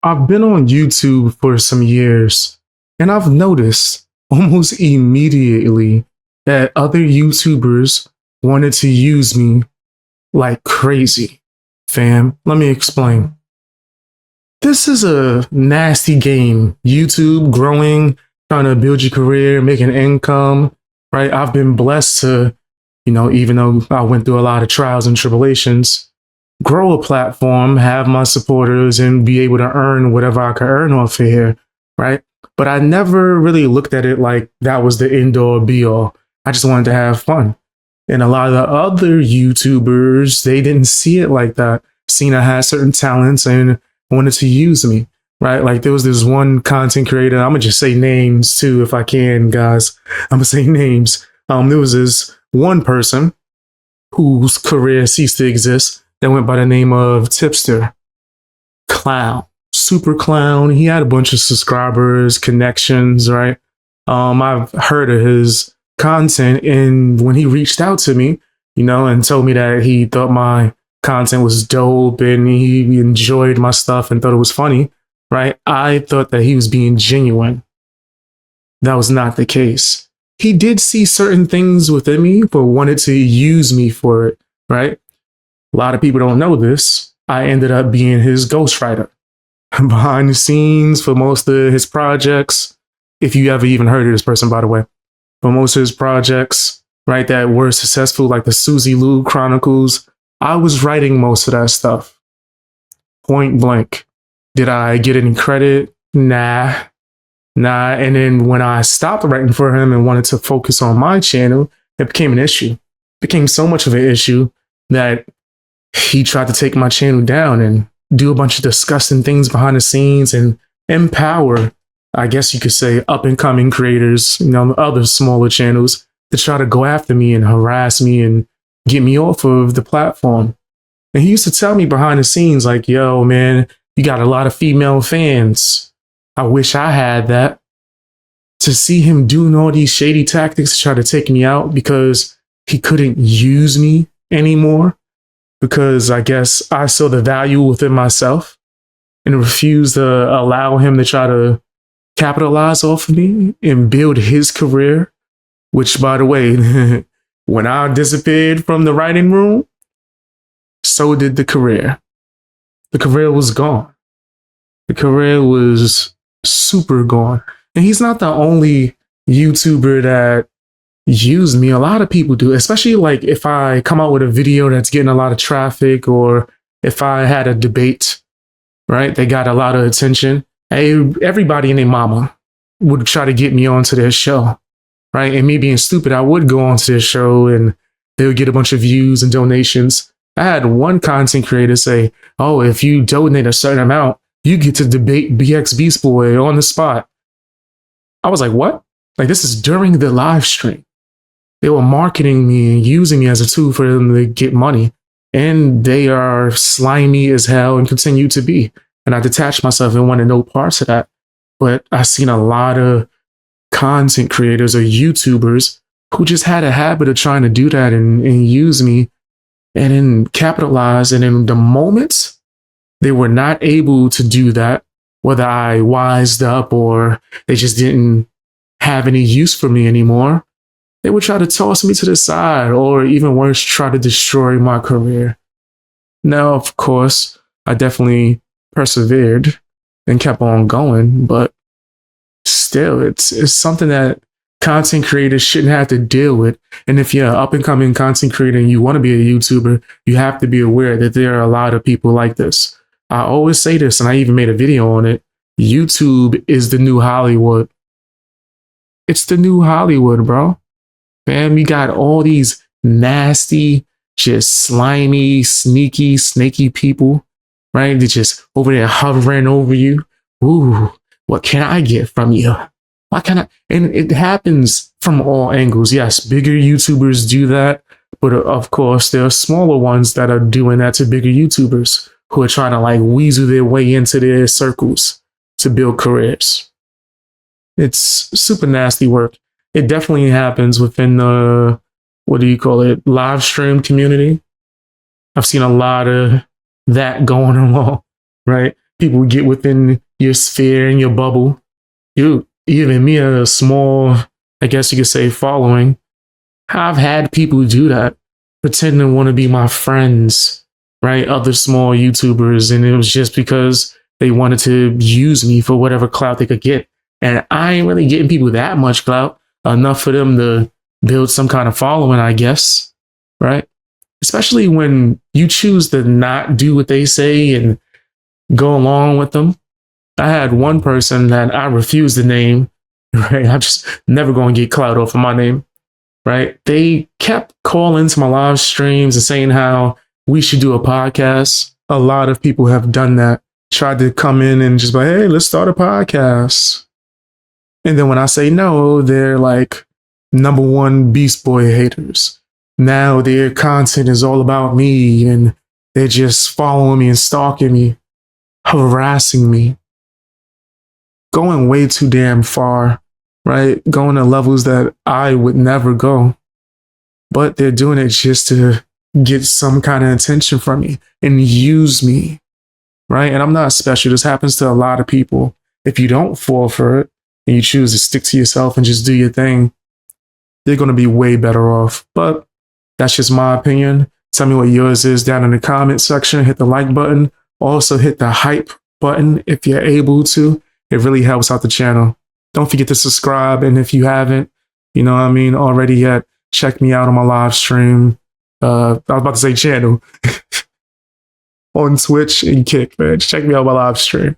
I've been on YouTube for some years, and I've noticed almost immediately that other YouTubers wanted to use me like crazy. Fam, let me explain. This is a nasty game. YouTube growing, trying to build your career, making income, right? I've been blessed to, even though I went through a lot of trials and tribulations, grow a platform, have my supporters, and be able to earn whatever I could earn off of here, right? But I never really looked at it like that was the end all be all. I just wanted to have fun. And a lot of the other YouTubers, they didn't see it like that. Seen I had certain talents and wanted to use me, right? Like there was this one content creator. I'm gonna just say names too, if I can, guys. I'm gonna say names. There was this one person whose career ceased to exist that went by the name of Tipster Clown, Super Clown. He had a bunch of subscribers, connections, right? I've heard of his content, and when he reached out to me, and told me that he thought my content was dope and he enjoyed my stuff and thought it was funny, right? I thought that he was being genuine. That was not the case. He did see certain things within me, but wanted to use me for it, right? A lot of people don't know this. I ended up being his ghostwriter behind the scenes for most of his projects. If you ever even heard of this person, by the way, for most of his projects, right, that were successful, like the Susie Lou Chronicles, I was writing most of that stuff. Point blank. Did I get any credit? Nah. And then when I stopped writing for him and wanted to focus on my channel, it became an issue. It became so much of an issue that he tried to take my channel down and do a bunch of disgusting things behind the scenes and empower, I guess you could say, up and coming creators, other smaller channels to try to go after me and harass me and get me off of the platform. And he used to tell me behind the scenes, like, yo, man, you got a lot of female fans. I wish I had that. To see him doing all these shady tactics to try to take me out because he couldn't use me anymore, because I guess I saw the value within myself and refused to allow him to try to capitalize off of me and build his career, which, by the way, when I disappeared from the writing room, so did the career. The career was gone. The career was super gone. And he's not the only YouTuber that used me. A lot of people do, especially like if I come out with a video that's getting a lot of traffic, or if I had a debate, right, they got a lot of attention. Everybody and their mama would try to get me onto their show, right? And me being stupid, I would go onto their show and they would get a bunch of views and donations. I had one content creator say, oh, if you donate a certain amount, you get to debate bxbeastboy on the spot. I was like, what? Like, this is during the live stream. They were marketing me and using me as a tool for them to get money. And they are slimy as hell and continue to be. And I detached myself and wanted no parts of that. But I've seen a lot of content creators or YouTubers who just had a habit of trying to do that and use me and then capitalize. And in the moments they were not able to do that, whether I wised up or they just didn't have any use for me anymore, they would try to toss me to the side, or even worse, try to destroy my career. Now, of course, I definitely persevered and kept on going, but still, it's something that content creators shouldn't have to deal with. And if you're an up and coming content creator and you want to be a YouTuber, you have to be aware that there are a lot of people like this. I always say this, and I even made a video on it. YouTube is the new Hollywood. It's the new Hollywood, bro. Man, you got all these nasty, just slimy, sneaky, snaky people, right? They're just over there hovering over you. Ooh, what can I get from you? Why can I? And it happens from all angles. Yes, bigger YouTubers do that. But of course, there are smaller ones that are doing that to bigger YouTubers who are trying to like weasel their way into their circles to build careers. It's super nasty work. It definitely happens within the, live stream community. I've seen a lot of that going along, right? people get within your sphere and your bubble. You, even me, a small, I guess you could say, following. I've had people do that, pretend to want to be my friends, right? Other small YouTubers. And it was just because they wanted to use me for whatever clout they could get. And I ain't really getting people that much clout, enough for them to build some kind of following, I guess, right? Especially when you choose to not do what they say and go along with them. I had one person that I refused to name, right? I'm just never going to get clout off of my name, right? They kept calling to my live streams and saying how we should do a podcast. A lot of people have done that, tried to come in and just be like, hey, let's start a podcast. And then when I say no, they're like #1 Beast Boy haters. Now their content is all about me and they're just following me and stalking me, harassing me, going way too damn far, right? Going to levels that I would never go. But they're doing it just to get some kind of attention from me and use me, right? And I'm not special. This happens to a lot of people. If you don't fall for it and you choose to stick to yourself and just do your thing, you're going to be way better off. But that's just my opinion. Tell me what yours is down in the comment section. Hit the like button. Also hit the hype button if you're able to. It really helps out the channel. Don't forget to subscribe. And if you haven't, already yet, check me out on my live stream. I was about to say channel on Twitch and Kick, man. Check me out on my live stream.